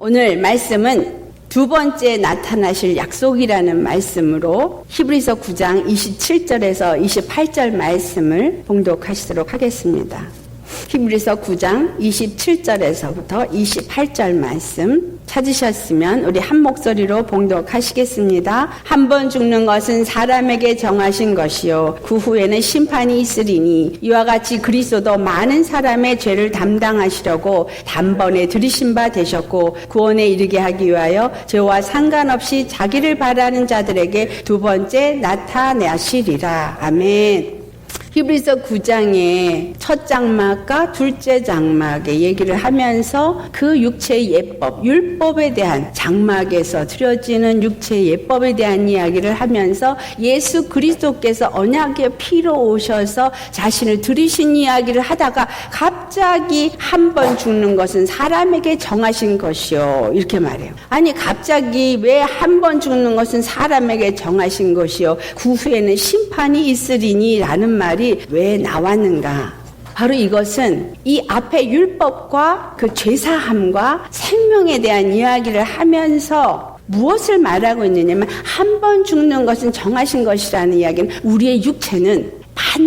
오늘 말씀은 두 번째 나타나실 약속이라는 말씀으로 히브리서 9장 27절에서 28절 말씀을 봉독하시도록 하겠습니다. 히브리서 9장 27절에서부터 28절 말씀 찾으셨으면 우리 한 목소리로 봉독하시겠습니다. 한 번 죽는 것은 사람에게 정하신 것이요 그 후에는 심판이 있으리니 이와 같이 그리스도도 많은 사람의 죄를 담당하시려고 단번에 들이신 바 되셨고 구원에 이르게 하기 위하여 죄와 상관없이 자기를 바라는 자들에게 두 번째 나타나시리라. 아멘. 히브리서 9장의 첫 장막과 둘째 장막의 얘기를 하면서 그 육체의 예법, 율법에 대한 장막에서 드려지는 육체의 예법에 대한 이야기를 하면서 예수 그리스도께서 언약의 피로 오셔서 자신을 들이신 이야기를 하다가 갑자기 한 번 죽는 것은 사람에게 정하신 것이요 이렇게 말해요. 아니 갑자기 왜 한 번 죽는 것은 사람에게 정하신 것이요 그 후에는 심판이 있으리니 라는 말이 왜 나왔는가? 바로 이것은 이 앞에 율법과 그 죄사함과 생명에 대한 이야기를 하면서 무엇을 말하고 있느냐면 한 번 죽는 것은 정하신 것이라는 이야기는 우리의 육체는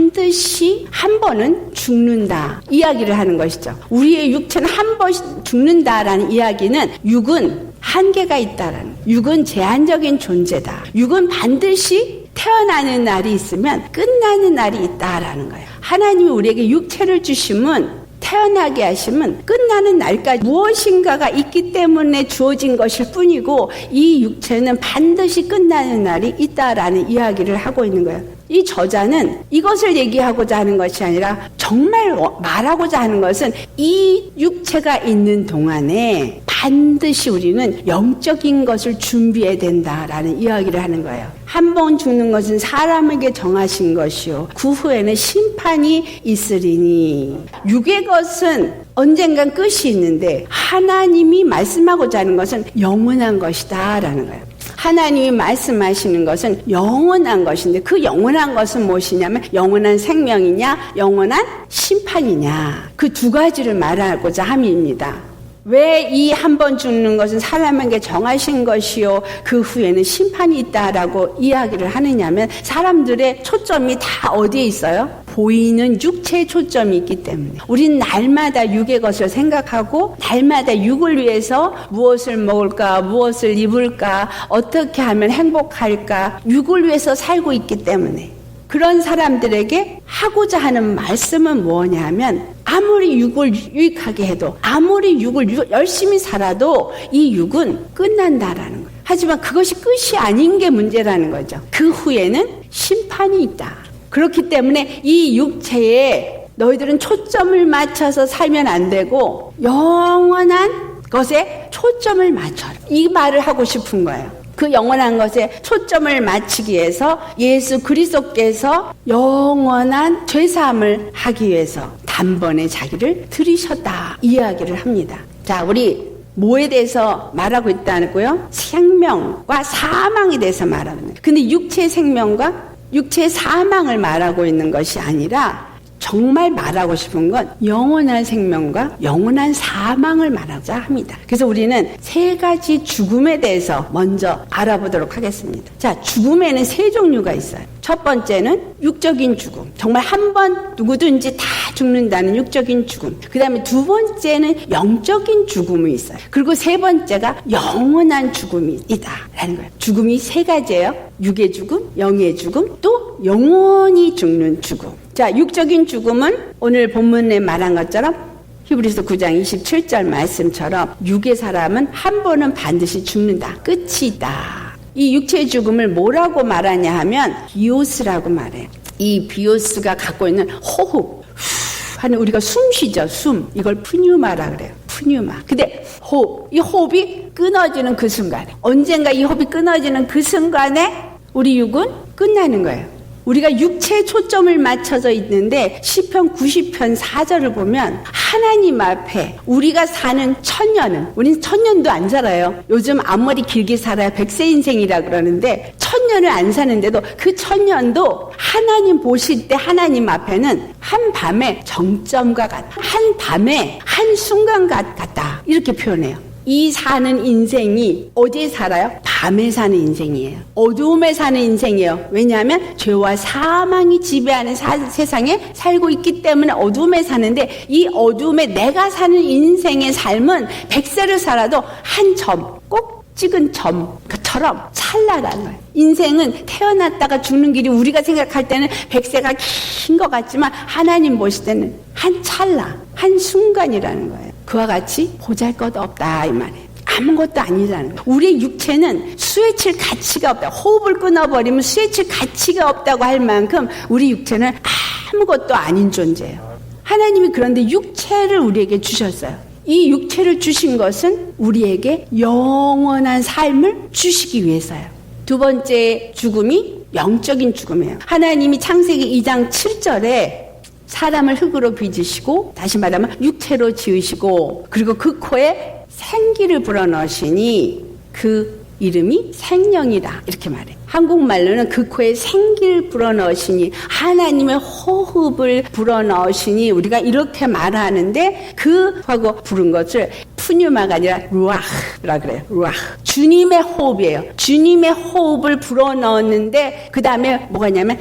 반드시 한 번은 죽는다 이야기를 하는 것이죠. 우리의 육체는 한 번 죽는다라는 이야기는 육은 한계가 있다라는, 육은 제한적인 존재다. 육은 반드시 태어나는 날이 있으면 끝나는 날이 있다라는 거예요. 하나님이 우리에게 육체를 주심은, 태어나게 하심은 끝나는 날까지 무엇인가가 있기 때문에 주어진 것일 뿐이고 이 육체는 반드시 끝나는 날이 있다라는 이야기를 하고 있는 거예요. 이 저자는 이것을 얘기하고자 하는 것이 아니라 정말 말하고자 하는 것은 이 육체가 있는 동안에 반드시 우리는 영적인 것을 준비해야 된다라는 이야기를 하는 거예요. 한 번 죽는 것은 사람에게 정하신 것이요 그 후에는 심판이 있으리니 육의 것은 언젠간 끝이 있는데 하나님이 말씀하고자 하는 것은 영원한 것이다 라는 거예요. 하나님이 말씀하시는 것은 영원한 것인데 그 영원한 것은 무엇이냐면 영원한 생명이냐 영원한 심판이냐 그 두 가지를 말하고자 함입니다. 왜 이 한 번 죽는 것은 사람에게 정하신 것이요 그 후에는 심판이 있다라고 이야기를 하느냐면 사람들의 초점이 다 어디에 있어요? 보이는 육체의 초점이 있기 때문에 우린 날마다 육의 것을 생각하고 날마다 육을 위해서 무엇을 먹을까 무엇을 입을까 어떻게 하면 행복할까 육을 위해서 살고 있기 때문에 그런 사람들에게 하고자 하는 말씀은 뭐냐 하면 아무리 육을 유익하게 해도 아무리 육을 열심히 살아도 이 육은 끝난다라는 거예요. 하지만 그것이 끝이 아닌 게 문제라는 거죠. 그 후에는 심판이 있다. 그렇기 때문에 이 육체에 너희들은 초점을 맞춰서 살면 안 되고 영원한 것에 초점을 맞춰라. 이 말을 하고 싶은 거예요. 그 영원한 것에 초점을 맞추기 위해서 예수 그리스도께서 영원한 죄사함을 하기 위해서 단번에 자기를 들이셨다 이야기를 합니다. 자, 우리 뭐에 대해서 말하고 있다고요? 생명과 사망에 대해서 말하고 있는 거예요. 근데 육체의 생명과 육체의 사망을 말하고 있는 것이 아니라 정말 말하고 싶은 건 영원한 생명과 영원한 사망을 말하자 합니다. 그래서 우리는 세 가지 죽음에 대해서 먼저 알아보도록 하겠습니다. 자, 죽음에는 세 종류가 있어요. 첫 번째는 육적인 죽음. 정말 한 번 누구든지 다 죽는다는 육적인 죽음. 그 다음에 두 번째는 영적인 죽음이 있어요. 그리고 세 번째가 영원한 죽음이 있다라는 거예요. 죽음이 세 가지예요. 육의 죽음, 영의 죽음, 또 영원히 죽는 죽음. 자, 육적인 죽음은 오늘 본문에 말한 것처럼 히브리서 9장 27절 말씀처럼 육의 사람은 한 번은 반드시 죽는다. 끝이 있다. 이 육체의 죽음을 뭐라고 말하냐 하면 비오스라고 말해요. 이 비오스가 갖고 있는 호흡 하는 우리가 숨 쉬죠. 숨. 이걸 푸뉴마라 그래요. 푸뉴마. 근데 호흡. 이 호흡이 끊어지는 그 순간에 언젠가 이 호흡이 끊어지는 그 순간에 우리 육은 끝나는 거예요. 우리가 육체에 초점을 맞춰져 있는데 시편 90편 4절을 보면 하나님 앞에 우리가 사는 천년은 우리는 천년도 안 살아요. 요즘 아무리 길게 살아야 100세 인생이라 그러는데 천년을 안 사는데도 그 천년도 하나님 보실 때 하나님 앞에는 한 밤의 정점과 같다. 한 밤의 한 순간 같다. 이렇게 표현해요. 이 사는 인생이 어디에 살아요? 밤에 사는 인생이에요. 어두움에 사는 인생이에요. 왜냐하면 죄와 사망이 지배하는 세상에 살고 있기 때문에 어두움에 사는데, 이 어두움에 내가 사는 인생의 삶은 100세를 살아도 한 점, 꼭 찍은 점처럼 찰나라는 거예요. 인생은 태어났다가 죽는 길이 우리가 생각할 때는 100세가 긴 것 같지만 하나님 보실 때는 한 찰나, 한 순간이라는 거예요. 그와 같이 보잘것없다 이 말이에요. 아무것도 아니라는 거예요. 우리의 육체는 수혜칠 가치가 없다. 호흡을 끊어버리면 수혜칠 가치가 없다고 할 만큼 우리 육체는 아무것도 아닌 존재예요. 하나님이 그런데 육체를 우리에게 주셨어요. 이 육체를 주신 것은 우리에게 영원한 삶을 주시기 위해서요. 두 번째 죽음이 영적인 죽음이에요. 하나님이 창세기 2장 7절에 사람을 흙으로 빚으시고, 다시 말하면 육체로 지으시고, 그리고 그 코에 생기를 불어넣으시니 그 이름이 생명이다 이렇게 말해요. 한국말로는 그 코에 생기를 불어넣으시니, 하나님의 호흡을 불어넣으시니, 우리가 이렇게 말하는데 그 하고 부른 것을 푸뉴마가 아니라 루아흐라 그래요. 루아흐. 주님의 호흡이에요. 주님의 호흡을 불어넣었는데 그 다음에 뭐가 있냐면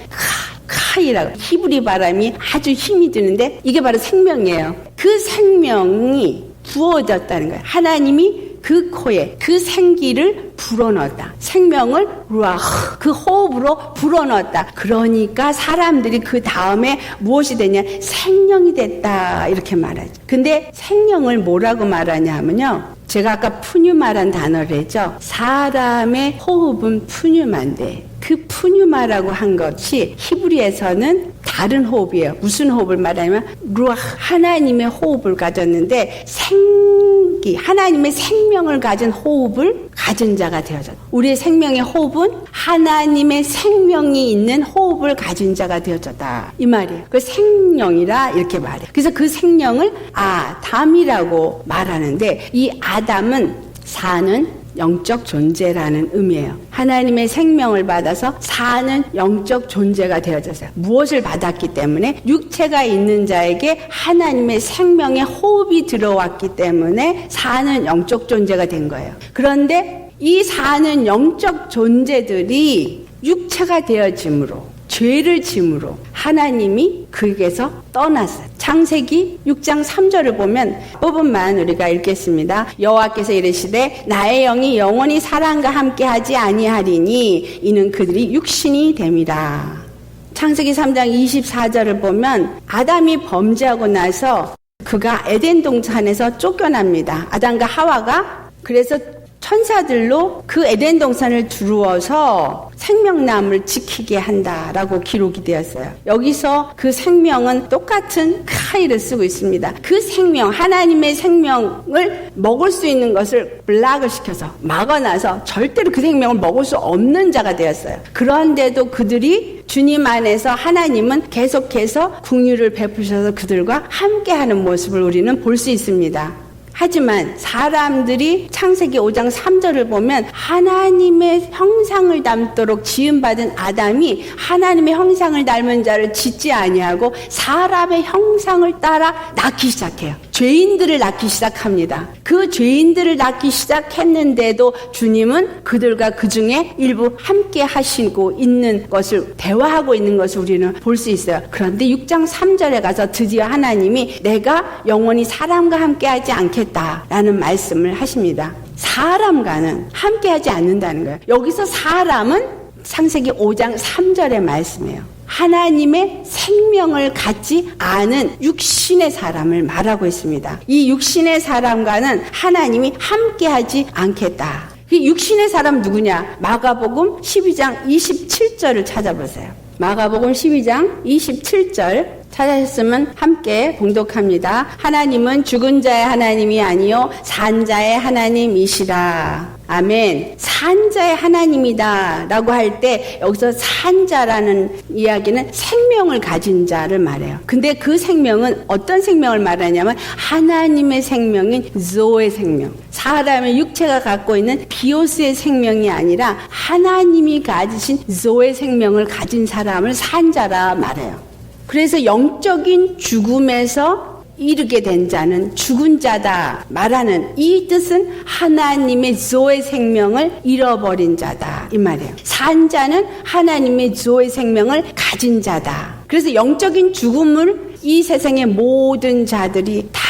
카이라고, 히브리 바람이 아주 힘이 드는데 이게 바로 생명이에요. 그 생명이 부어졌다는 거예요. 하나님이 그 코에 그 생기를 불어넣었다. 생명을 루아흐, 그 호흡으로 불어넣었다. 그러니까 사람들이 그 다음에 무엇이 되냐? 생명이 됐다 이렇게 말하죠. 근데 생명을 뭐라고 말하냐 하면요, 제가 아까 푸뉴마란 단어를 했죠. 사람의 호흡은 푸뉴마인데 그 푸뉴마라고 한 것이 히브리에서는 다른 호흡이에요. 무슨 호흡을 말하냐면 루아, 하나님의 호흡을 가졌는데 생기, 하나님의 생명을 가진 호흡을 가진 자가 되어졌다. 우리의 생명의 호흡은 하나님의 생명이 있는 호흡을 가진 자가 되어졌다 이 말이에요. 그 생명이라 이렇게 말해요. 그래서 그 생명을 아담이라고 말하는데, 이 아담은 사는 영적 존재라는 의미예요. 하나님의 생명을 받아서 사는 영적 존재가 되어졌어요. 무엇을 받았기 때문에? 육체가 있는 자에게 하나님의 생명의 호흡이 들어왔기 때문에 사는 영적 존재가 된 거예요. 그런데 이 사는 영적 존재들이 육체가 되어짐으로, 죄를 짐으로 하나님이 그에게서 떠났어요. 창세기 6장 3절을 보면 부분만 우리가 읽겠습니다. 여호와께서 이르시되 나의 영이 영원히 사람과 함께하지 아니하리니 이는 그들이 육신이 됨이라. 창세기 3장 24절을 보면 아담이 범죄하고 나서 그가 에덴 동산에서 쫓겨납니다. 아담과 하와가 그래서 천사들로 그 에덴 동산을 두루어서 생명나무를 지키게 한다라고 기록이 되었어요. 여기서 그 생명은 똑같은 카이를 쓰고 있습니다. 그 생명, 하나님의 생명을 먹을 수 있는 것을 블락을 시켜서 막아놔서 절대로 그 생명을 먹을 수 없는 자가 되었어요. 그런데도 그들이 주님 안에서 하나님은 계속해서 긍휼을 베푸셔서 그들과 함께하는 모습을 우리는 볼 수 있습니다. 하지만 사람들이 창세기 5장 3절을 보면 하나님의 형상을 닮도록 지음받은 아담이 하나님의 형상을 닮은 자를 짓지 아니하고 사람의 형상을 따라 낳기 시작해요. 죄인들을 낳기 시작합니다. 그 죄인들을 낳기 시작했는데도 주님은 그들과 그 중에 일부 함께 하시고 있는 것을, 대화하고 있는 것을 우리는 볼 수 있어요. 그런데 6장 3절에 가서 드디어 하나님이 내가 영원히 사람과 함께 하지 않겠다라는 말씀을 하십니다. 사람과는 함께 하지 않는다는 거예요. 여기서 사람은 창세기 5장 3절의 말씀이에요. 하나님의 생명을 갖지 않은 육신의 사람을 말하고 있습니다. 이 육신의 사람과는 하나님이 함께하지 않겠다. 이 육신의 사람 누구냐? 마가복음 12장 27절을 찾아보세요. 마가복음 12장 27절 찾으셨으면 함께 봉독합니다. 하나님은 죽은 자의 하나님이 아니요 산 자의 하나님이시라. 아멘. 산 자의 하나님이다 라고 할 때 여기서 산 자라는 이야기는 생명을 가진 자를 말해요. 근데 그 생명은 어떤 생명을 말하냐면 하나님의 생명인 조의 생명, 사람의 육체가 갖고 있는 비오스의 생명이 아니라 하나님이 가지신 조의 생명을 가진 사람을 산 자라 말해요. 그래서 영적인 죽음에서 이르게 된 자는 죽은 자다 말하는 이 뜻은 하나님의 조의 생명을 잃어버린 자다 이 말이에요. 산 자는 하나님의 조의 생명을 가진 자다. 그래서 영적인 죽음을 이 세상의 모든 자들이 다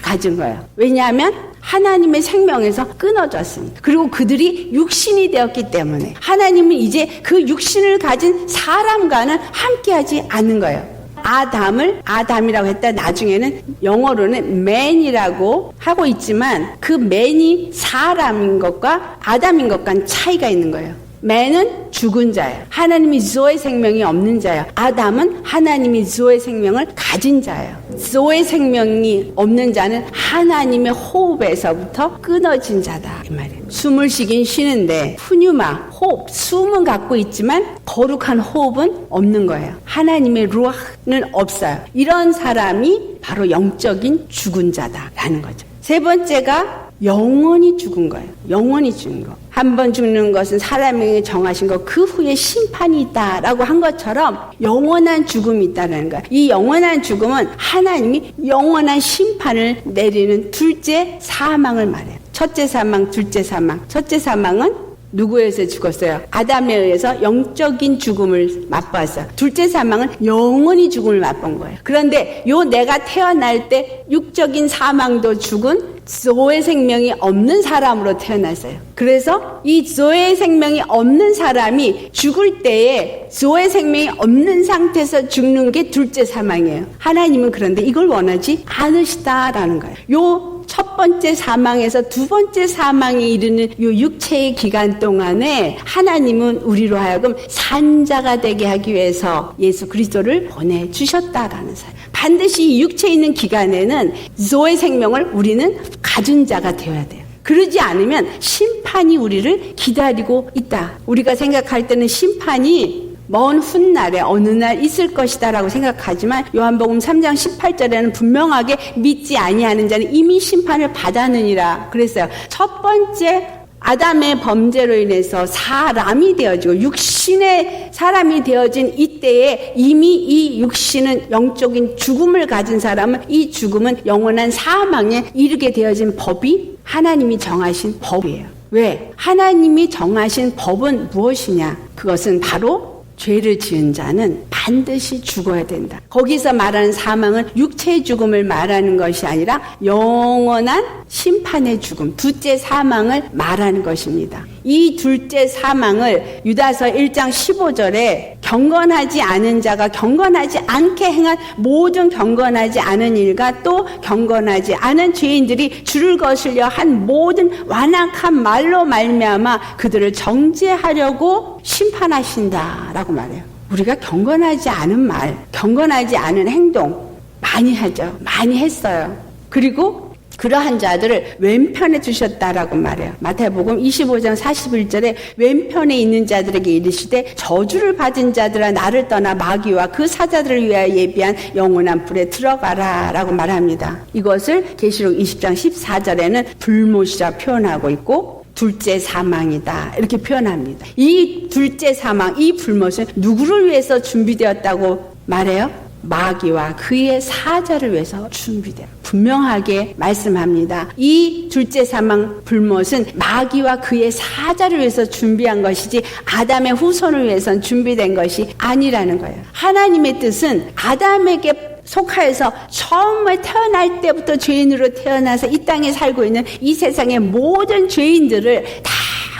가진 거예요. 왜냐하면 하나님의 생명에서 끊어졌습니다. 그리고 그들이 육신이 되었기 때문에 하나님은 이제 그 육신을 가진 사람과는 함께하지 않는 거예요. 아담을 아담이라고 했다 나중에는 영어로는 man이라고 하고 있지만 그 man이 사람인 것과 아담인 것과는 차이가 있는 거예요. man은 죽은 자예요. 하나님이 조의 생명이 없는 자예요. 아담은 하나님이 조의 생명을 가진 자예요. 조의 생명이 없는 자는 하나님의 호흡에서부터 끊어진 자다 이 말이에요. 숨을 쉬긴 쉬는데 푸뉴마 호흡, 숨은 갖고 있지만 거룩한 호흡은 없는 거예요. 하나님의 루아흐는 없어요. 이런 사람이 바로 영적인 죽은 자다라는 거죠. 세 번째가 영원히 죽은 거예요. 영원히 죽은 거. 한 번 죽는 것은 사람에게 정하신 거, 그 후에 심판이 있다라고 한 것처럼 영원한 죽음이 있다는 거예요. 이 영원한 죽음은 하나님이 영원한 심판을 내리는 둘째 사망을 말해요. 첫째 사망, 둘째 사망. 첫째 사망은 누구에 의해서 죽었어요? 아담에 의해서 영적인 죽음을 맛봤어요. 둘째 사망은 영원히 죽음을 맛본 거예요. 그런데 내가 태어날 때 육적인 사망도 죽은 조의 생명이 없는 사람으로 태어났어요. 그래서 이 조의 생명이 없는 사람이 죽을 때에 조의 생명이 없는 상태에서 죽는 게 둘째 사망이에요. 하나님은 그런데 이걸 원하지 않으시다라는 거예요. 첫 번째 사망에서 두 번째 사망에 이르는 요 육체의 기간 동안에 하나님은 우리로 하여금 산자가 되게 하기 위해서 예수 그리스도를 보내주셨다라는 사실. 반드시 이 육체에 있는 기간에는 조의 생명을 우리는 가진 자가 되어야 돼요. 그러지 않으면 심판이 우리를 기다리고 있다. 우리가 생각할 때는 심판이 먼 훗날에 어느 날 있을 것이다 라고 생각하지만 요한복음 3장 18절에는 분명하게 믿지 아니하는 자는 이미 심판을 받았느니라 그랬어요. 첫 번째 아담의 범죄로 인해서 사람이 되어지고 육신의 사람이 되어진 이때에 이미 이 육신은 영적인 죽음을 가진 사람은 이 죽음은 영원한 사망에 이르게 되어진 법이 하나님이 정하신 법이에요. 왜? 하나님이 정하신 법은 무엇이냐? 그것은 바로 죄를 지은 자는 반드시 죽어야 된다. 거기서 말하는 사망은 육체의 죽음을 말하는 것이 아니라 영원한 심판의 죽음, 둘째 사망을 말하는 것입니다. 이 둘째 사망을 유다서 1장 15절에 경건하지 않은 자가 경건하지 않게 행한 모든 경건하지 않은 일과 또 경건하지 않은 죄인들이 주를 거슬려 한 모든 완악한 말로 말미암아 그들을 정죄하려고 심판하신다라고 말해요. 우리가 경건하지 않은 말, 경건하지 않은 행동 많이 하죠. 많이 했어요. 그리고 그러한 자들을 왼편에 두셨다라고 말해요. 마태복음 25장 41절에 왼편에 있는 자들에게 이르시되 저주를 받은 자들아 나를 떠나 마귀와 그 사자들을 위하여 예비한 영원한 불에 들어가라 라고 말합니다. 이것을 계시록 20장 14절에는 불못이라 표현하고 있고 둘째 사망이다 이렇게 표현합니다. 이 둘째 사망, 이 불못은 누구를 위해서 준비되었다고 말해요? 마귀와 그의 사자를 위해서 준비돼요. 분명하게 말씀합니다. 이 둘째 사망 불못은 마귀와 그의 사자를 위해서 준비한 것이지 아담의 후손을 위해서는 준비된 것이 아니라는 거예요. 하나님의 뜻은 아담에게 속하여서 처음에 태어날 때부터 죄인으로 태어나서 이 땅에 살고 있는 이 세상의 모든 죄인들을 다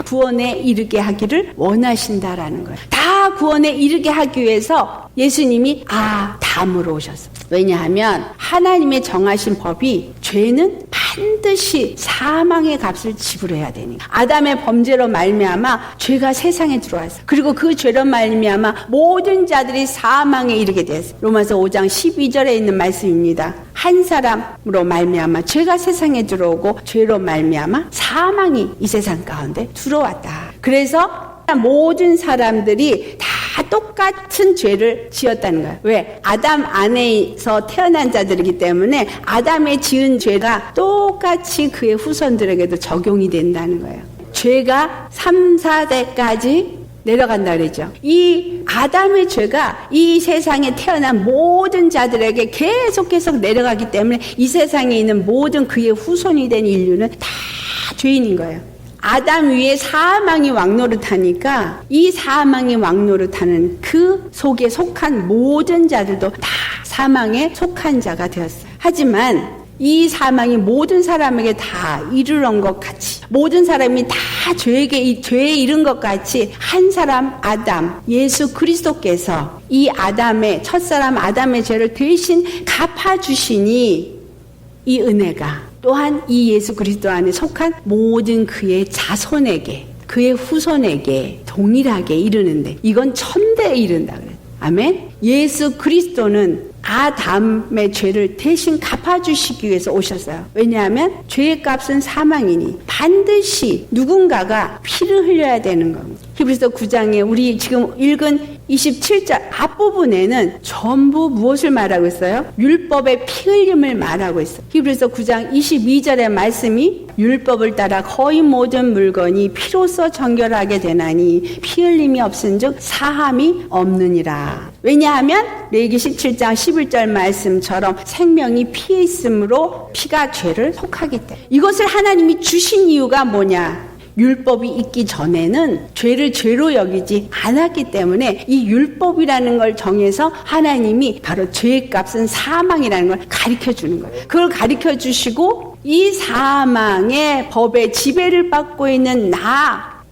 구원에 이르게 하기를 원하신다라는 거예요. 다 구원에 이르게 하기 위해서 예수님이 아담으로 오셨어요. 왜냐하면 하나님의 정하신 법이 죄는 반드시 사망의 값을 지불해야 되니까. 아담의 범죄로 말미암아 죄가 세상에 들어왔어요. 그리고 그 죄로 말미암아 모든 자들이 사망에 이르게 됐어요. 로마서 5장 12절에 있는 말씀입니다. 한 사람으로 말미암아 죄가 세상에 들어오고 죄로 말미암아 사망이 이 세상 가운데 들어왔다. 그래서 모든 사람들이 다 똑같은 죄를 지었다는 거예요. 왜? 아담 안에서 태어난 자들이기 때문에 아담의 지은 죄가 똑같이 그의 후손들에게도 적용이 된다는 거예요. 죄가 3, 4대까지 내려간다 그러죠. 이 아담의 죄가 이 세상에 태어난 모든 자들에게 계속 내려가기 때문에 이 세상에 있는 모든 그의 후손이 된 인류는 다 죄인인 거예요. 아담 위에 사망이 왕노릇하니까 이 사망이 왕노릇하는 그 속에 속한 모든 자들도 다 사망에 속한 자가 되었어요. 하지만 이 사망이 모든 사람에게 다 이르는 것 같이, 모든 사람이 다 죄에 이른 것 같이 한 사람 아담, 예수 그리스도께서 이 아담의 첫사람 아담의 죄를 대신 갚아주시니 이 은혜가 또한 이 예수 그리스도 안에 속한 모든 그의 자손에게, 그의 후손에게 동일하게 이르는데, 이건 천대에 이른다 그래요. 아멘. 예수 그리스도는 아담의 죄를 대신 갚아주시기 위해서 오셨어요. 왜냐하면 죄의 값은 사망이니 반드시 누군가가 피를 흘려야 되는 겁니다. 히브리서 9장에 우리 지금 읽은 27절 앞부분에는 전부 무엇을 말하고 있어요? 율법의 피 흘림을 말하고 있어요. 히브리서 9장 22절의 말씀이 율법을 따라 거의 모든 물건이 피로써 정결하게 되나니 피 흘림이 없은즉 사함이 없느니라. 왜냐하면 레위기 17장 11절 말씀처럼 생명이 피에 있으므로 피가 죄를 속하기 때문에. 이것을 하나님이 주신 이유가 뭐냐? 율법이 있기 전에는 죄를 죄로 여기지 않았기 때문에 이 율법이라는 걸 정해서 하나님이 바로 죄의 값은 사망이라는 걸 가르쳐 주는 거예요. 그걸 가르쳐 주시고 이 사망의 법의 지배를 받고 있는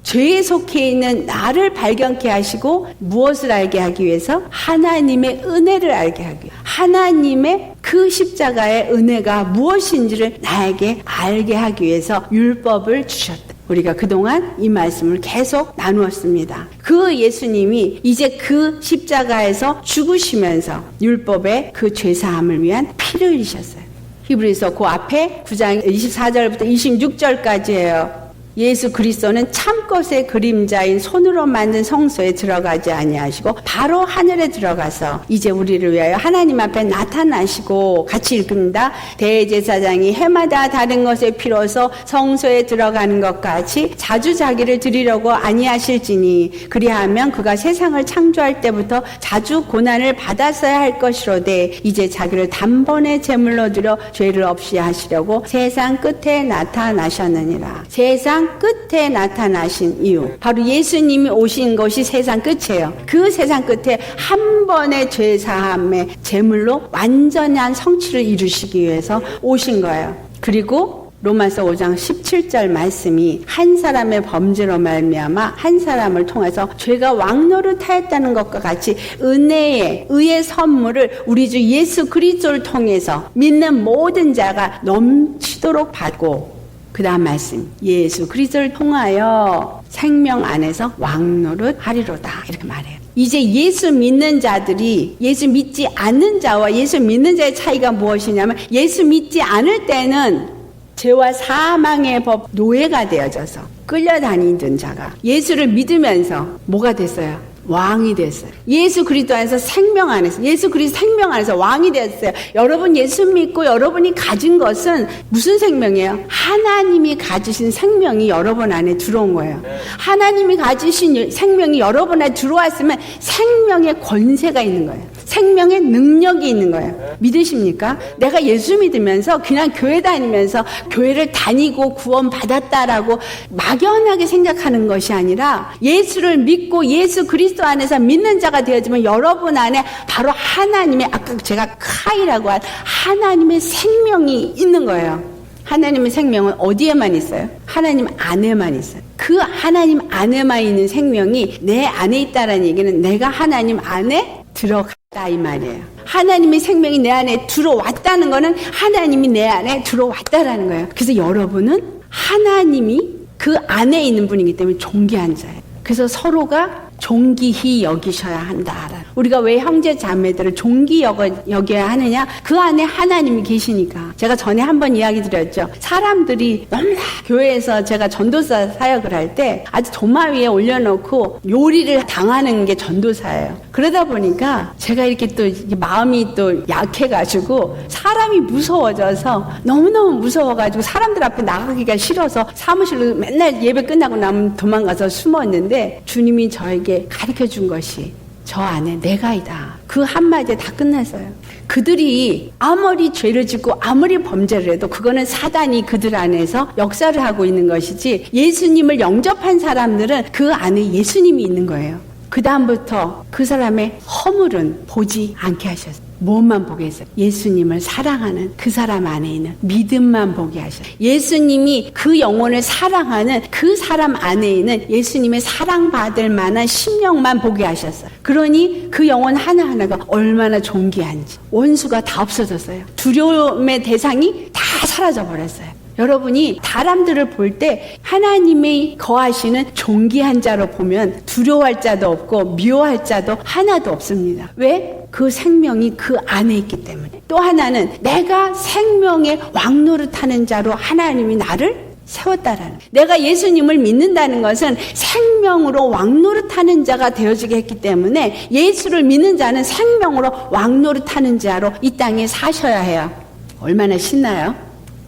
죄에 속해 있는 나를 발견케 하시고 무엇을 알게 하기 위해서? 하나님의 은혜를 알게 하기 위해서. 하나님의 그 십자가의 은혜가 무엇인지를 나에게 알게 하기 위해서 율법을 주셨다. 우리가 그동안 이 말씀을 계속 나누었습니다. 그 예수님이 이제 그 십자가에서 죽으시면서 율법의 그 죄사함을 위한 피를 흘리셨어요. 히브리서 그 앞에 9장 24절부터 26절까지예요. 예수 그리스도는 참것의 그림자인 손으로 만든 성소에 들어가지 아니하시고 바로 하늘에 들어가서 이제 우리를 위하여 하나님 앞에 나타나시고, 같이 읽습니다. 대제사장이 해마다 다른 것에 피로서 성소에 들어가는 것 같이 자주 자기를 드리려고 아니하실지니 그리하면 그가 세상을 창조할 때부터 자주 고난을 받았어야 할 것이로되 이제 자기를 단번에 제물로 드려 죄를 없이 하시려고 세상 끝에 나타나셨느니라. 세상 끝에 나타나신 이유, 바로 예수님이 오신 것이 세상 끝이에요. 그 세상 끝에 한 번의 죄사함의 제물로 완전한 성취를 이루시기 위해서 오신 거예요. 그리고 로마서 5장 17절 말씀이 한 사람의 범죄로 말미암아 한 사람을 통해서 죄가 왕노릇하였다는 것과 같이 의의 선물을 우리 주 예수 그리스도를 통해서 믿는 모든 자가 넘치도록 받고, 그 다음 말씀, 예수 그리스도를 통하여 생명 안에서 왕노릇 하리로다, 이렇게 말해요. 이제 예수 믿는 자들이 예수 믿지 않는 자와 예수 믿는 자의 차이가 무엇이냐면, 예수 믿지 않을 때는 죄와 사망의 법 노예가 되어져서 끌려다니던 자가 예수를 믿으면서 뭐가 됐어요? 왕이 됐어요. 예수 그리스도 안에서 생명 안에서, 예수 그리스도 생명 안에서 왕이 됐어요. 여러분 예수 믿고 여러분이 가진 것은 무슨 생명이에요? 하나님이 가지신 생명이 여러분 안에 들어온 거예요. 하나님이 가지신 생명이 여러분 안에 들어왔으면 생명의 권세가 있는 거예요. 생명의 능력이 있는 거예요. 믿으십니까? 내가 예수 믿으면서 그냥 교회 다니면서 교회를 다니고 구원 받았다라고 막연하게 생각하는 것이 아니라, 예수를 믿고 예수 그리스도 안에서 믿는 자가 되어지면 여러분 안에 바로 하나님의, 아까 제가 카이라고 한 하나님의 생명이 있는 거예요. 하나님의 생명은 어디에만 있어요? 하나님 안에만 있어요. 그 하나님 안에만 있는 생명이 내 안에 있다는 얘기는 내가 하나님 안에 들어갔다 이 말이에요. 하나님의 생명이 내 안에 들어왔다는 거는 하나님이 내 안에 들어왔다라는 거예요. 그래서 여러분은 하나님이 그 안에 있는 분이기 때문에 존귀한 자예요. 그래서 서로가 존귀히 여기셔야 한다라는 우리가 왜 형제 자매들을 존귀 여겨야 하느냐? 그 안에 하나님이 계시니까. 제가 전에 한번 이야기 드렸죠. 사람들이 너무나 교회에서 제가 전도사 사역을 할 때 아주 도마 위에 올려놓고 요리를 당하는 게 전도사예요. 그러다 보니까 제가 이렇게 또 마음이 또 약해가지고 사람이 무서워져서 너무너무 무서워가지고 사람들 앞에 나가기가 싫어서 사무실로 맨날 예배 끝나고 나면 도망가서 숨었는데 주님이 저에게 가르쳐 준 것이 저 안에 내가이다. 그 한마디에 다 끝났어요. 그들이 아무리 죄를 짓고 아무리 범죄를 해도 그거는 사단이 그들 안에서 역사를 하고 있는 것이지 예수님을 영접한 사람들은 그 안에 예수님이 있는 거예요. 그 다음부터 그 사람의 허물은 보지 않게 하셨어요. 무엇만 보게 했어요? 예수님을 사랑하는 그 사람 안에 있는 믿음만 보게 하셨어요. 예수님이 그 영혼을 사랑하는 그 사람 안에 있는 예수님의 사랑받을 만한 심령만 보게 하셨어요. 그러니 그 영혼 하나하나가 얼마나 존귀한지 원수가 다 없어졌어요. 두려움의 대상이 다 사라져버렸어요. 여러분이 사람들을 볼 때 하나님이 거하시는 존귀한 자로 보면 두려워할 자도 없고 미워할 자도 하나도 없습니다. 왜? 그 생명이 그 안에 있기 때문에. 또 하나는 내가 생명의 왕노릇하는 자로 하나님이 나를 세웠다라는. 내가 예수님을 믿는다는 것은 생명으로 왕노릇하는 자가 되어지게 했기 때문에 예수를 믿는 자는 생명으로 왕노릇하는 자로 이 땅에 사셔야 해요. 얼마나 신나요?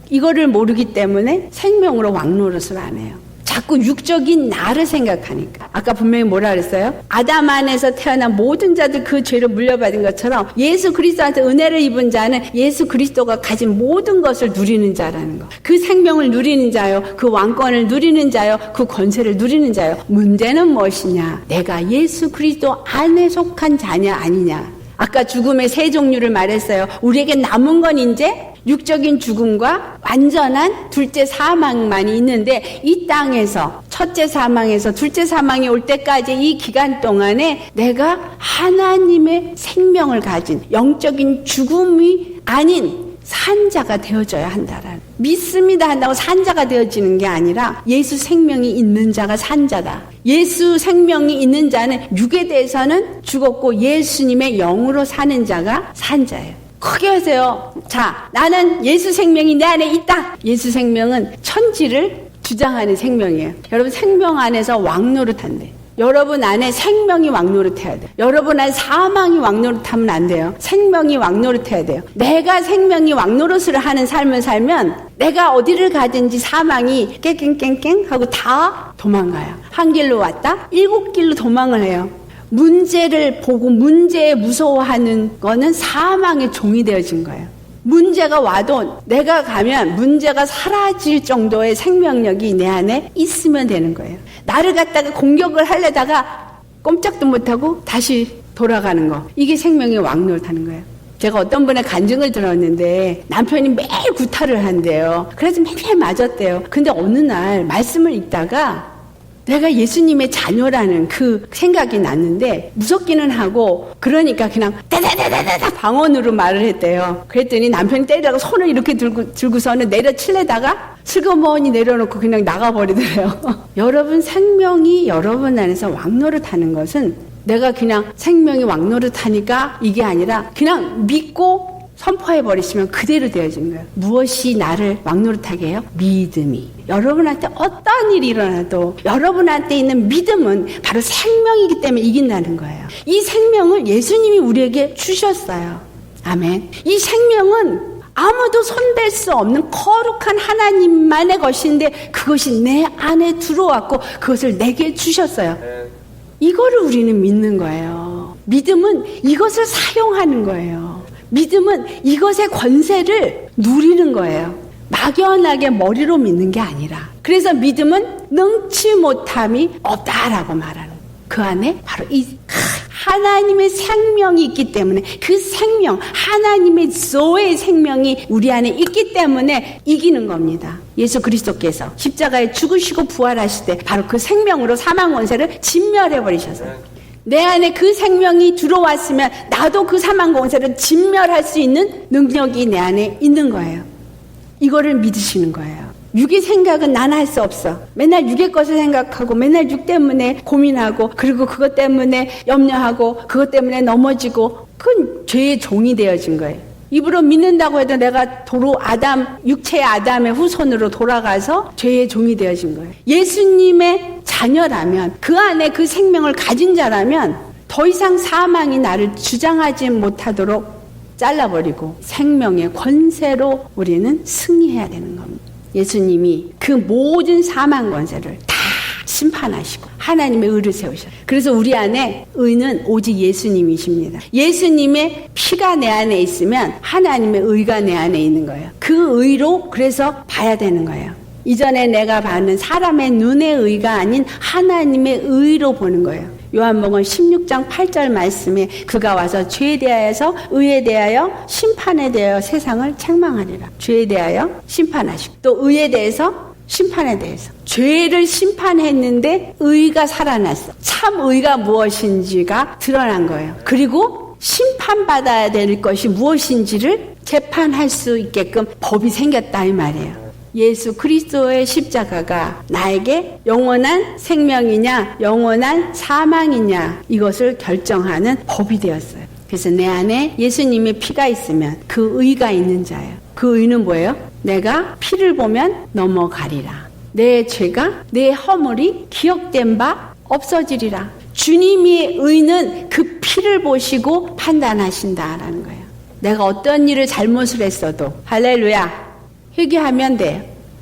이거를 모르기 때문에 생명으로 왕노릇을 안 해요. 자꾸 육적인 나를 생각하니까. 아까 분명히 뭐라 그랬어요? 아담 안에서 태어난 모든 자들 그 죄를 물려받은 것처럼 예수 그리스도한테 은혜를 입은 자는 예수 그리스도가 가진 모든 것을 누리는 자라는 거. 그 생명을 누리는 자요. 그 왕권을 누리는 자요. 그 권세를 누리는 자요. 문제는 무엇이냐? 내가 예수 그리스도 안에 속한 자냐 아니냐. 아까 죽음의 세 종류를 말했어요. 우리에게 남은 건 이제 육적인 죽음과 완전한 둘째 사망만이 있는데 이 땅에서 첫째 사망에서 둘째 사망이 올 때까지 이 기간 동안에 내가 하나님의 생명을 가진 영적인 죽음이 아닌 산자가 되어져야 한다라는. 믿습니다 한다고 산자가 되어지는 게 아니라 예수 생명이 있는 자가 산자다. 예수 생명이 있는 자는 육에 대해서는 죽었고 예수님의 영으로 사는 자가 산자예요. 크게 하세요. 자, 나는 예수 생명이 내 안에 있다. 예수 생명은 천지를 주장하는 생명이에요. 여러분 생명 안에서 왕노릇한대. 여러분 안에 생명이 왕노릇해야 돼요. 여러분 안에 사망이 왕노릇하면 안 돼요. 생명이 왕노릇해야 돼요. 내가 생명이 왕노릇을 하는 삶을 살면 내가 어디를 가든지 사망이 깽깽깽깽 하고 다 도망가요. 한 길로 왔다 7길로 도망을 해요. 문제를 보고 문제에 무서워하는 거는 사망의 종이 되어진 거예요. 문제가 와도 내가 가면 문제가 사라질 정도의 생명력이 내 안에 있으면 되는 거예요. 나를 갖다가 공격을 하려다가 꼼짝도 못하고 다시 돌아가는 거. 이게 생명의 왕노릇하는 거예요. 제가 어떤 분의 간증을 들었는데 남편이 매일 구타를 한대요. 그래서 맨날 맞았대요. 근데 어느 날 말씀을 읽다가 내가 예수님의 자녀라는 그 생각이 났는데 무섭기는 하고 그러니까 그냥 따다다다다 방언으로 말을 했대요. 그랬더니 남편이 때리다가 손을 이렇게 들고서는 내려치려다가 슬그머니 내려놓고 그냥 나가버리더래요. 여러분 생명이 여러분 안에서 왕노릇하는 것은 내가 그냥 생명이 왕노릇하니까 이게 아니라 그냥 믿고 선포해버리시면 그대로 되어진 거예요. 무엇이 나를 왕노릇하게 해요? 믿음이. 여러분한테 어떤 일이 일어나도 여러분한테 있는 믿음은 바로 생명이기 때문에 이긴다는 거예요. 이 생명을 예수님이 우리에게 주셨어요. 아멘. 이 생명은 아무도 손댈 수 없는 거룩한 하나님만의 것인데 그것이 내 안에 들어왔고 그것을 내게 주셨어요. 이거를 우리는 믿는 거예요. 믿음은 이것을 사용하는 거예요. 믿음은 이것의 권세를 누리는 거예요. 막연하게 머리로 믿는 게 아니라. 그래서 믿음은 능치 못함이 없다라고 말하는 거예요. 그 안에 바로 이 하나님의 생명이 있기 때문에 그 생명, 하나님의 조의 생명이 우리 안에 있기 때문에 이기는 겁니다. 예수 그리스도께서 십자가에 죽으시고 부활하실 때 바로 그 생명으로 사망 권세를 진멸해버리셨어요. 내 안에 그 생명이 들어왔으면 나도 그 사망 권세를 진멸할 수 있는 능력이 내 안에 있는 거예요. 이거를 믿으시는 거예요. 육의 생각은 난 할 수 없어. 맨날 육의 것을 생각하고 맨날 육 때문에 고민하고 그리고 그것 때문에 염려하고 그것 때문에 넘어지고 그건 죄의 종이 되어진 거예요. 입으로 믿는다고 해도 내가 도로 육체의 아담의 후손으로 돌아가서 죄의 종이 되어진 거예요. 예수님의 자녀라면 그 안에 그 생명을 가진 자라면 더 이상 사망이 나를 주장하지 못하도록 잘라버리고 생명의 권세로 우리는 승리해야 되는 겁니다. 예수님이 그 모든 사망 권세를 다 심판하시고 하나님의 의를 세우셨어요. 그래서 우리 안에 의는 오직 예수님이십니다. 예수님의 피가 내 안에 있으면 하나님의 의가 내 안에 있는 거예요. 그 의로 그래서 봐야 되는 거예요. 이전에 내가 받는 사람의 눈의 의가 아닌 하나님의 의로 보는 거예요. 요한복음 16장 8절 말씀에 그가 와서 죄에 대하여서 의에 대하여 심판에 대하여 세상을 책망하리라. 죄에 대하여 심판하시고 또 의에 대해서 심판에 대해서 죄를 심판했는데 의가 살아났어. 참 의가 무엇인지가 드러난 거예요. 그리고 심판받아야 될 것이 무엇인지를 재판할 수 있게끔 법이 생겼다 이 말이에요. 예수 그리스도의 십자가가 나에게 영원한 생명이냐 영원한 사망이냐 이것을 결정하는 법이 되었어요. 그래서 내 안에 예수님의 피가 있으면 그 의가 있는 자예요. 그 의는 뭐예요? 내가 피를 보면 넘어가리라. 내 죄가 내 허물이 기억된 바 없어지리라. 주님의 의는 그 피를 보시고 판단하신다라는 거예요. 내가 어떤 일을 잘못을 했어도 할렐루야 회개하면 돼요.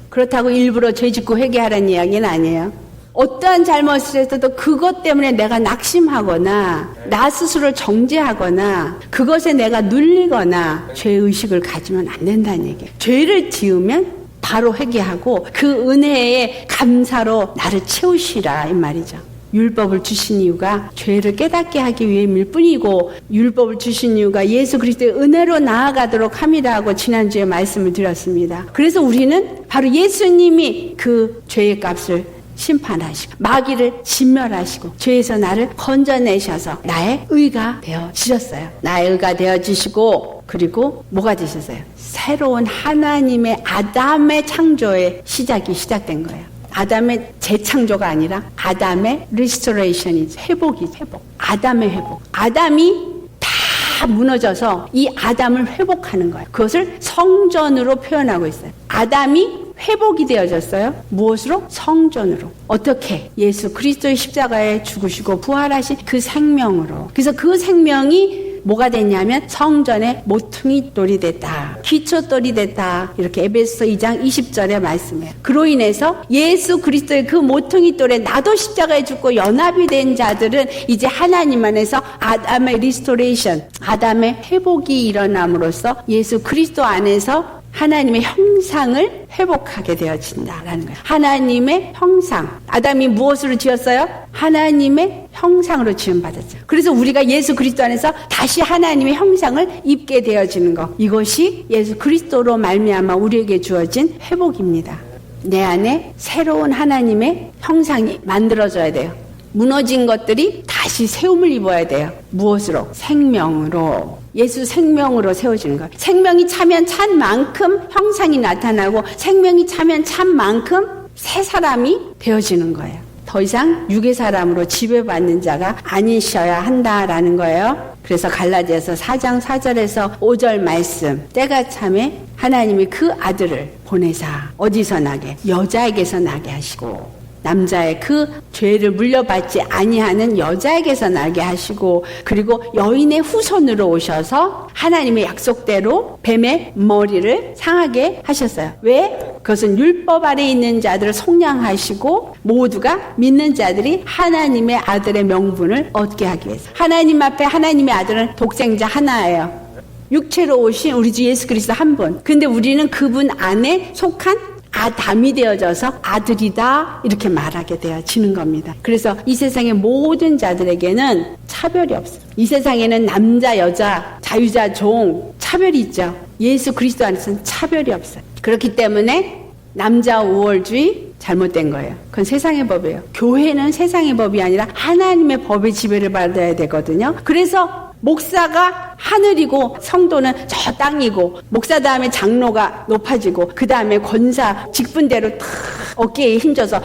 그렇다고 일부러 죄 짓고 회개하라는 이야기는 아니에요. 어떠한 잘못을 했어도 그것 때문에 내가 낙심하거나 나 스스로를 정죄하거나 그것에 내가 눌리거나 죄의식을 가지면 안 된다는 얘기예요. 죄를 지으면 바로 회개하고 그 은혜에 감사로 나를 채우시라 이 말이죠. 율법을 주신 이유가 죄를 깨닫게 하기 위함일 뿐이고 율법을 주신 이유가 예수 그리스도의 은혜로 나아가도록 함이라고 지난주에 말씀을 드렸습니다. 그래서 우리는 바로 예수님이 그 죄의 값을 심판하시고 마귀를 진멸하시고 죄에서 나를 건져내셔서 나의 의가 되어지셨어요. 나의 의가 되어지시고 그리고 뭐가 되셨어요? 새로운 하나님의 아담의 창조의 시작이 시작된 거예요. 아담의 재창조가 아니라 아담의 리스토레이션이지. 회복이지. 회복. 아담의 회복. 아담이 다 무너져서 이 아담을 회복하는 거예요. 그것을 성전으로 표현하고 있어요. 아담이 회복이 되어졌어요. 무엇으로? 성전으로. 어떻게? 예수 그리스도의 십자가에 죽으시고 부활하신 그 생명으로. 그래서 그 생명이 뭐가 됐냐면 성전의 모퉁이 돌이 됐다. 기초돌이 됐다. 이렇게 에베소서 2장 20절에 말씀해요. 그로 인해서 예수 그리스도의 그 모퉁이 돌에 나도 십자가에 죽고 연합이 된 자들은 이제 하나님 안에서 아담의 리스토레이션, 아담의 회복이 일어남으로써 예수 그리스도 안에서 하나님의 형상을 회복하게 되어진다라는 거예요. 하나님의 형상. 아담이 무엇으로 지었어요? 하나님의 형상으로 지음받았죠. 그래서 우리가 예수 그리스도 안에서 다시 하나님의 형상을 입게 되어지는 것. 이것이 예수 그리스도로 말미암아 우리에게 주어진 회복입니다. 내 안에 새로운 하나님의 형상이 만들어져야 돼요. 무너진 것들이 다시 세움을 입어야 돼요. 무엇으로? 생명으로. 예수 생명으로 세워지는 거예요. 생명이 차면 찬 만큼 형상이 나타나고 생명이 차면 찬 만큼 새 사람이 되어지는 거예요. 더 이상 육의 사람으로 지배받는 자가 아니셔야 한다라는 거예요. 그래서 갈라디아서 4장 4절에서 5절 말씀 때가 참에 하나님이 그 아들을 보내사 어디서 나게? 여자에게서 나게 하시고 남자의 그 죄를 물려받지 아니하는 여자에게서 나게 하시고 그리고 여인의 후손으로 오셔서 하나님의 약속대로 뱀의 머리를 상하게 하셨어요. 왜? 그것은 율법 아래 있는 자들을 속량하시고 모두가 믿는 자들이 하나님의 아들의 명분을 얻게 하기 위해서. 하나님 앞에 하나님의 아들은 독생자 하나예요. 육체로 오신 우리 주 예수 그리스도 한 분. 근데 우리는 그분 안에 속한 아담이 되어져서 아들이다 이렇게 말하게 되어지는 겁니다. 그래서 이 세상의 모든 자들에게는 차별이 없어요. 이 세상에는 남자, 여자, 자유자, 종 차별이 있죠. 예수 그리스도 안에서는 차별이 없어요. 그렇기 때문에 남자 우월주의 잘못된 거예요. 그건 세상의 법이에요. 교회는 세상의 법이 아니라 하나님의 법의 지배를 받아야 되거든요. 그래서 목사가 하늘이고 성도는 저 땅이고, 목사 다음에 장로가 높아지고, 그 다음에 권사 직분대로 탁 어깨에 힘줘서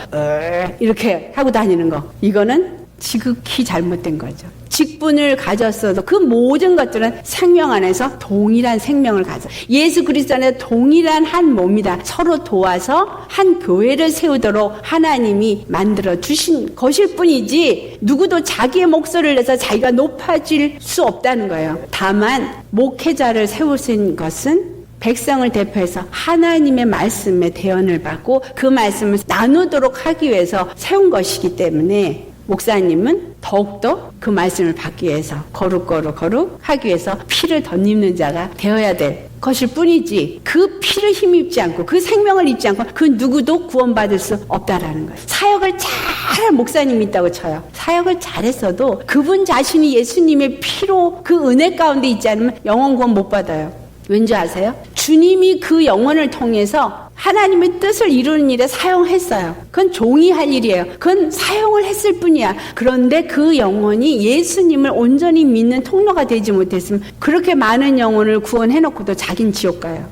이렇게 하고 다니는 거, 이거는 지극히 잘못된 거죠. 직분을 가졌어도 그 모든 것들은 생명 안에서 동일한 생명을 가져, 예수 그리스도 안에서 동일한 한 몸이다. 서로 도와서 한 교회를 세우도록 하나님이 만들어 주신 것일 뿐이지, 누구도 자기의 목소리를 내서 자기가 높아질 수 없다는 거예요. 다만 목회자를 세우신 것은 백성을 대표해서 하나님의 말씀에 대언을 받고 그 말씀을 나누도록 하기 위해서 세운 것이기 때문에, 목사님은 더욱더 그 말씀을 받기 위해서 거룩 하기 위해서 피를 덧입는 자가 되어야 될 것일 뿐이지, 그 피를 힘입지 않고 그 생명을 입지 않고 그 누구도 구원받을 수 없다라는 거예요. 사역을 잘한 목사님이 있다고 쳐요. 사역을 잘했어도 그분 자신이 예수님의 피로 그 은혜 가운데 있지 않으면 영원 구원 못 받아요. 왠지 아세요? 주님이 그 영혼을 통해서 하나님의 뜻을 이루는 일에 사용했어요. 그건 종이 할 일이에요. 그건 사용을 했을 뿐이야. 그런데 그 영혼이 예수님을 온전히 믿는 통로가 되지 못했으면 그렇게 많은 영혼을 구원해놓고도 자긴 지옥 가요.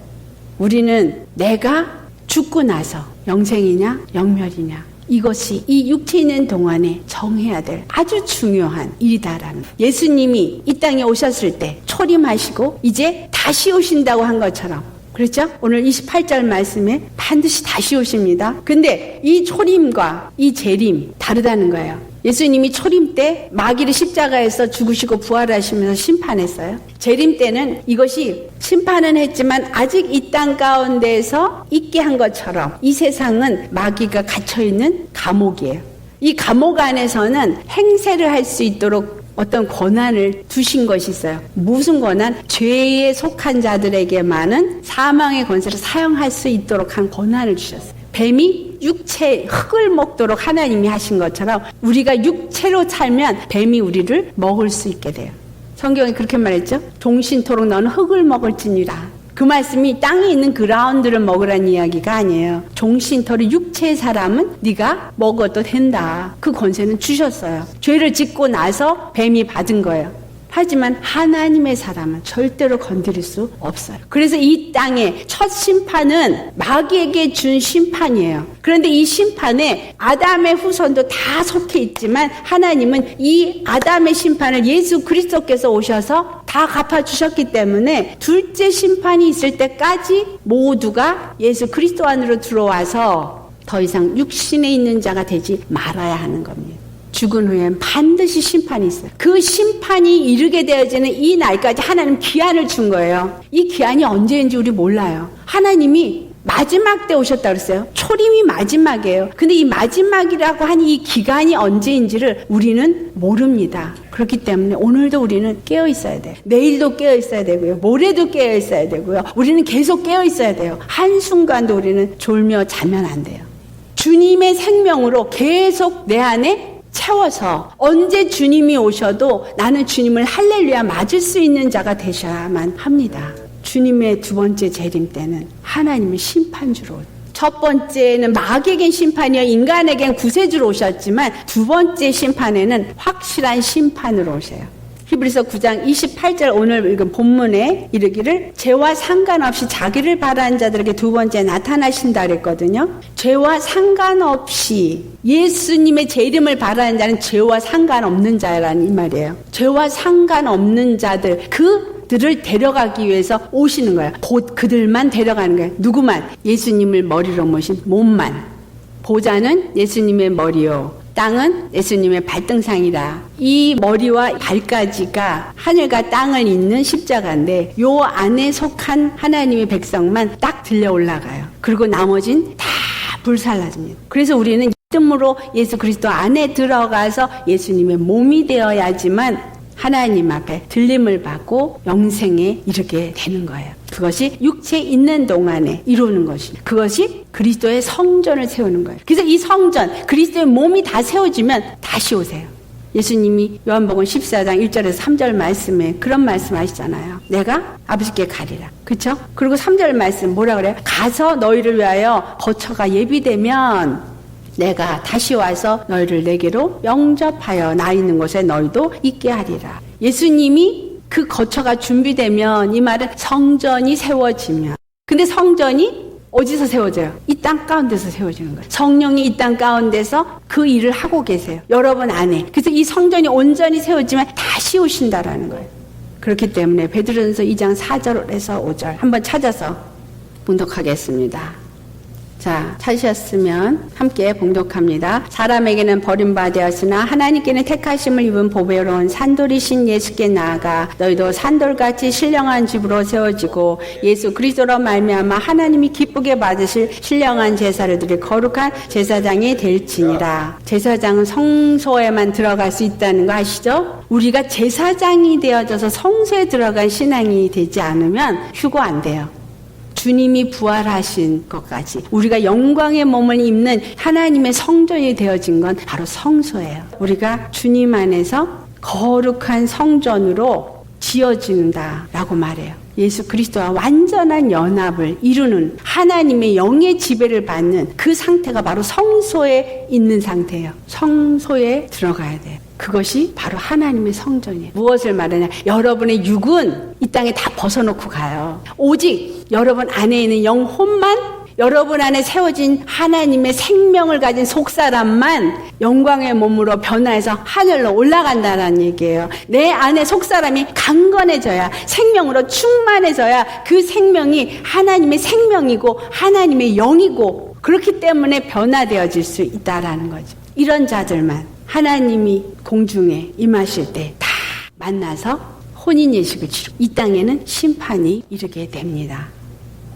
우리는 내가 죽고 나서 영생이냐 영멸이냐, 이것이 이 육체 있는 동안에 정해야 될 아주 중요한 일이다라는, 예수님이 이 땅에 오셨을 때 초림하시고 이제 다시 오신다고 한 것처럼, 그렇죠? 오늘 28절 말씀에 반드시 다시 오십니다. 근데 이 초림과 이 재림 다르다는 거예요. 예수님이 초림 때 마귀를 십자가에서 죽으시고 부활하시면서 심판했어요. 재림 때는 이것이 심판은 했지만 아직 이 땅 가운데에서 있게 한 것처럼 이 세상은 마귀가 갇혀있는 감옥이에요. 이 감옥 안에서는 행세를 할 수 있도록 어떤 권한을 두신 것이 있어요. 무슨 권한? 죄에 속한 자들에게만은 사망의 권세를 사용할 수 있도록 한 권한을 주셨어요. 뱀이 육체 흙을 먹도록 하나님이 하신 것처럼 우리가 육체로 살면 뱀이 우리를 먹을 수 있게 돼요. 성경에 그렇게 말했죠. 종신토록 너는 흙을 먹을지니라. 그 말씀이 땅에 있는 그라운드를 먹으라는 이야기가 아니에요. 종신토록 육체의 사람은 네가 먹어도 된다. 그 권세는 주셨어요. 죄를 짓고 나서 뱀이 받은 거예요. 하지만 하나님의 사람은 절대로 건드릴 수 없어요. 그래서 이 땅의 첫 심판은 마귀에게 준 심판이에요. 그런데 이 심판에 아담의 후손도 다 속해 있지만 하나님은 이 아담의 심판을 예수 그리스도께서 오셔서 다 갚아주셨기 때문에 둘째 심판이 있을 때까지 모두가 예수 그리스도 안으로 들어와서 더 이상 육신에 있는 자가 되지 말아야 하는 겁니다. 죽은 후엔 반드시 심판이 있어요. 그 심판이 이르게 되어지는 이 날까지 하나님 기한을 준 거예요. 이 기한이 언제인지 우리 몰라요. 하나님이 마지막 때 오셨다고 그랬어요. 초림이 마지막이에요. 근데 이 마지막이라고 한 이 기간이 언제인지를 우리는 모릅니다. 그렇기 때문에 오늘도 우리는 깨어 있어야 돼요. 내일도 깨어 있어야 되고요. 모레도 깨어 있어야 되고요. 우리는 계속 깨어 있어야 돼요. 한순간도 우리는 졸며 자면 안 돼요. 주님의 생명으로 계속 내 안에 채워서 언제 주님이 오셔도 나는 주님을 할렐루야 맞을 수 있는 자가 되셔야만 합니다. 주님의 두 번째 재림 때는 하나님은 심판주로, 첫 번째는 마귀에겐 심판이요 인간에겐 구세주로 오셨지만 두 번째 심판에는 확실한 심판으로 오셔요. 히브리서 9장 28절 오늘 읽은 본문에 이르기를 죄와 상관없이 자기를 바라는 자들에게 두 번째 나타나신다 그랬거든요. 죄와 상관없이 예수님의 재림을 바라는 자는 죄와 상관없는 자라는 이 말이에요. 죄와 상관없는 자들, 그들을 데려가기 위해서 오시는 거예요. 곧 그들만 데려가는 거예요. 누구만? 예수님을 머리로 모신 몸만. 보좌는 예수님의 머리요, 땅은 예수님의 발등상이라. 이 머리와 발까지가 하늘과 땅을 잇는 십자가인데 요 안에 속한 하나님의 백성만 딱 들려 올라가요. 그리고 나머진 다 불살라집니다. 그래서 우리는 믿음으로 예수 그리스도 안에 들어가서 예수님의 몸이 되어야지만 하나님 앞에 들림을 받고 영생에 이르게 되는 거예요. 그것이 육체에 있는 동안에 이루는 것입니다. 그것이 그리스도의 성전을 세우는 거예요. 그래서 이 성전, 그리스도의 몸이 다 세워지면 다시 오세요. 예수님이 요한복음 14장 1절에서 3절 말씀에 그런 말씀 하시잖아요. 내가 아버지께 가리라. 그렇죠? 그리고 3절 말씀 뭐라 그래요? 가서 너희를 위하여 거처가 예비되면 내가 다시 와서 너희를 내게로 영접하여 나 있는 곳에 너희도 있게 하리라. 예수님이 그 거처가 준비되면, 이 말은 성전이 세워지면. 근데 성전이 어디서 세워져요? 이 땅 가운데서 세워지는 거예요. 성령이 이 땅 가운데서 그 일을 하고 계세요. 여러분 안에. 그래서 이 성전이 온전히 세워지면 다시 오신다라는 거예요. 그렇기 때문에 베드로전서 2장 4절에서 5절 한번 찾아서 봉독하겠습니다. 자, 찾으셨으면 함께 봉독합니다. 사람에게는 버림받았으나 하나님께는 택하심을 입은 보배로운 산돌이신 예수께 나아가 너희도 산돌같이 신령한 집으로 세워지고 예수 그리스도로 말미암아 하나님이 기쁘게 받으실 신령한 제사를 드릴 거룩한 제사장이 될지니라. 제사장은 성소에만 들어갈 수 있다는 거 아시죠? 우리가 제사장이 되어져서 성소에 들어간 신앙이 되지 않으면 휴거 안 돼요. 주님이 부활하신 것까지 우리가 영광의 몸을 입는 하나님의 성전이 되어진 건 바로 성소예요. 우리가 주님 안에서 거룩한 성전으로 지어진다라고 말해요. 예수 그리스도와 완전한 연합을 이루는 하나님의 영의 지배를 받는 그 상태가 바로 성소에 있는 상태예요. 성소에 들어가야 돼요. 그것이 바로 하나님의 성전이에요. 무엇을 말하냐? 여러분의 육은 이 땅에 다 벗어놓고 가요. 오직 여러분 안에 있는 영혼만, 여러분 안에 세워진 하나님의 생명을 가진 속사람만 영광의 몸으로 변화해서 하늘로 올라간다는 얘기예요. 내 안에 속사람이 강건해져야, 생명으로 충만해져야 그 생명이 하나님의 생명이고 하나님의 영이고, 그렇기 때문에 변화되어질 수 있다라는 거죠. 이런 자들만 하나님이 공중에 임하실 때 다 만나서 혼인예식을 치르고 이 땅에는 심판이 이르게 됩니다.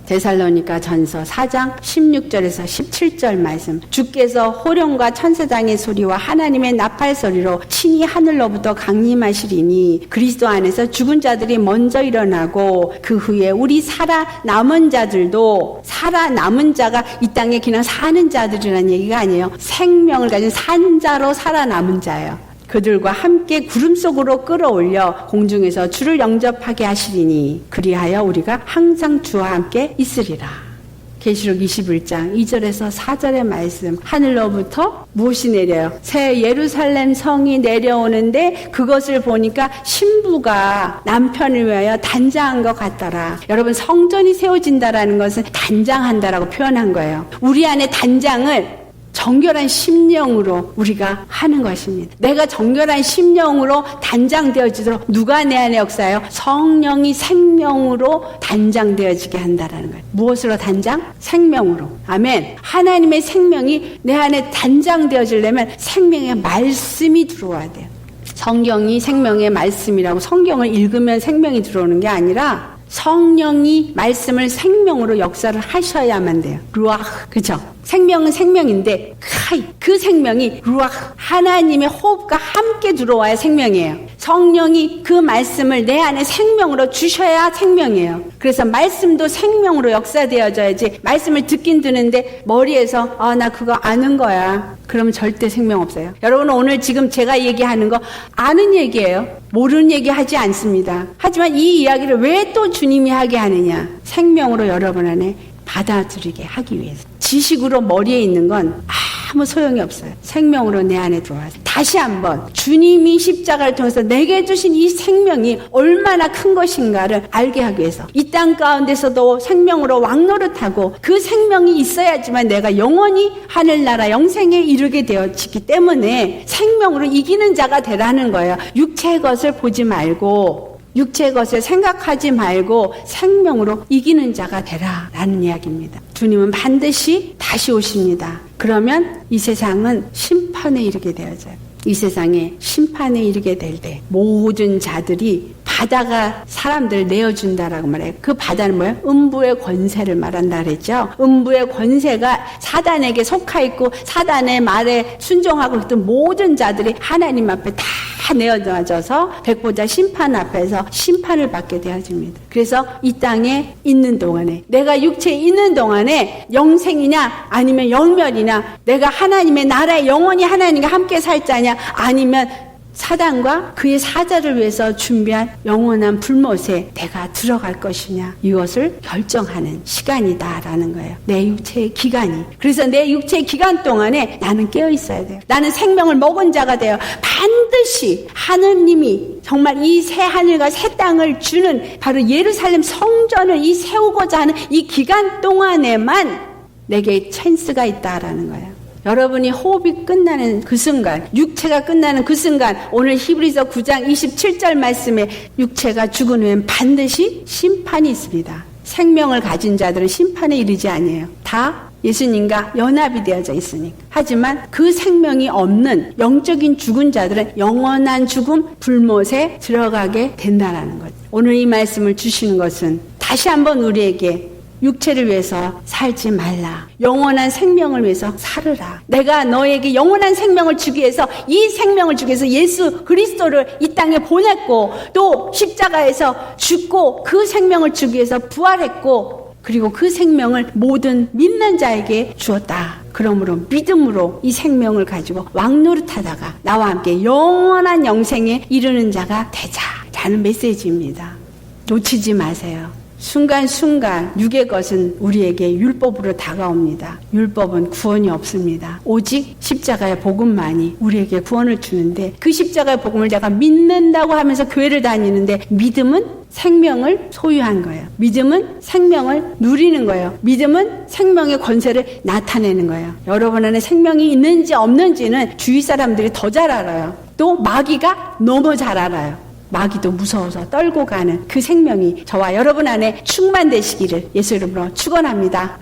데살로니가 전서 4장 16절에서 17절 말씀. 주께서 호령과 천사장의 소리와 하나님의 나팔 소리로 친히 하늘로부터 강림하시리니 그리스도 안에서 죽은 자들이 먼저 일어나고 그 후에 우리 살아남은 자들도, 살아남은 자가 이 땅에 그냥 사는 자들이라는 얘기가 아니에요. 생명을 가진 산자로 살아남은 자예요. 그들과 함께 구름 속으로 끌어올려 공중에서 주를 영접하게 하시리니 그리하여 우리가 항상 주와 함께 있으리라. 계시록 21장 2절에서 4절의 말씀. 하늘로부터 무엇이 내려요? 새 예루살렘 성이 내려오는데 그것을 보니까 신부가 남편을 위하여 단장한 것 같더라. 여러분, 성전이 세워진다라는 것은 단장한다라고 표현한 거예요. 우리 안에 단장을 정결한 심령으로 우리가 하는 것입니다. 내가 정결한 심령으로 단장되어지도록 누가 내 안에 역사해요? 성령이 생명으로 단장되어지게 한다라는 거예요. 무엇으로 단장? 생명으로. 아멘. 하나님의 생명이 내 안에 단장되어지려면 생명의 말씀이 들어와야 돼요. 성경이 생명의 말씀이라고, 성경을 읽으면 생명이 들어오는 게 아니라 성령이 말씀을 생명으로 역사를 하셔야만 돼요. 루아흐, 그죠? 생명은 생명인데 그 생명이 루아흐, 하나님의 호흡과 함께 들어와야 생명이에요. 성령이 그 말씀을 내 안에 생명으로 주셔야 생명이에요. 그래서 말씀도 생명으로 역사되어져야지. 말씀을 듣긴 듣는데 머리에서 나 그거 아는 거야, 그러면 절대 생명 없어요. 여러분, 오늘 지금 제가 얘기하는 거 아는 얘기예요. 모르는 얘기 하지 않습니다. 하지만 이 이야기를 왜 또 주님이 하게 하느냐? 생명으로 여러분 안에 받아들이게 하기 위해서. 지식으로 머리에 있는 건 아무 소용이 없어요. 생명으로 내 안에 들어와서 다시 한번 주님이 십자가를 통해서 내게 주신 이 생명이 얼마나 큰 것인가를 알게 하기 위해서 이 땅 가운데서도 생명으로 왕노릇하고 그 생명이 있어야지만 내가 영원히 하늘나라 영생에 이르게 되어지기 때문에 생명으로 이기는 자가 되라는 거예요. 육체의 것을 보지 말고, 육체의 것을 생각하지 말고 생명으로 이기는 자가 되라라는 이야기입니다. 주님은 반드시 다시 오십니다. 그러면 이 세상은 심판에 이르게 되어져요. 이 세상에 심판에 이르게 될 때 모든 자들이, 바다가 사람들을 내어준다라고 말해요. 그 바다는 뭐예요? 음부의 권세를 말한다 그랬죠. 음부의 권세가 사단에게 속하 있고 사단의 말에 순종하고 있던 모든 자들이 하나님 앞에 다 내어져서 백보자 심판 앞에서 심판을 받게 되어집니다. 그래서 이 땅에 있는 동안에, 내가 육체에 있는 동안에 영생이냐 아니면 영멸이냐, 내가 하나님의 나라에 영원히 하나님과 함께 살 자냐 아니면 사단과 그의 사자를 위해서 준비한 영원한 불못에 내가 들어갈 것이냐, 이것을 결정하는 시간이다라는 거예요. 내 육체의 기간이. 그래서 내 육체의 기간 동안에 나는 깨어 있어야 돼요. 나는 생명을 먹은 자가 돼요. 반드시 하느님이 정말 이 새 하늘과 새 땅을 주는 바로 예루살렘 성전을 이 세우고자 하는 이 기간 동안에만 내게 찬스가 있다라는 거예요. 여러분이 호흡이 끝나는 그 순간, 육체가 끝나는 그 순간, 오늘 히브리서 9장 27절 말씀에 육체가 죽은 후엔 반드시 심판이 있습니다. 생명을 가진 자들은 심판에 이르지 아니에요. 다 예수님과 연합이 되어져 있으니까. 하지만 그 생명이 없는 영적인 죽은 자들은 영원한 죽음, 불못에 들어가게 된다는 거죠. 오늘 이 말씀을 주시는 것은 다시 한번 우리에게 육체를 위해서 살지 말라. 영원한 생명을 위해서 살으라. 내가 너에게 영원한 생명을 주기 위해서, 이 생명을 주기 위해서 예수 그리스도를 이 땅에 보냈고, 또 십자가에서 죽고 그 생명을 주기 위해서 부활했고, 그리고 그 생명을 모든 믿는 자에게 주었다. 그러므로 믿음으로 이 생명을 가지고 왕노릇하다가 나와 함께 영원한 영생에 이르는 자가 되자라는 메시지입니다. 놓치지 마세요. 순간순간 육의 것은 우리에게 율법으로 다가옵니다. 율법은 구원이 없습니다. 오직 십자가의 복음만이 우리에게 구원을 주는데, 그 십자가의 복음을 제가 믿는다고 하면서 교회를 다니는데, 믿음은 생명을 소유한 거예요. 믿음은 생명을 누리는 거예요. 믿음은 생명의 권세를 나타내는 거예요. 여러분 안에 생명이 있는지 없는지는 주위 사람들이 더 잘 알아요. 또 마귀가 너무 잘 알아요. 마귀도 무서워서 떨고 가는 그 생명이 저와 여러분 안에 충만되시기를 예수 이름으로 축원합니다.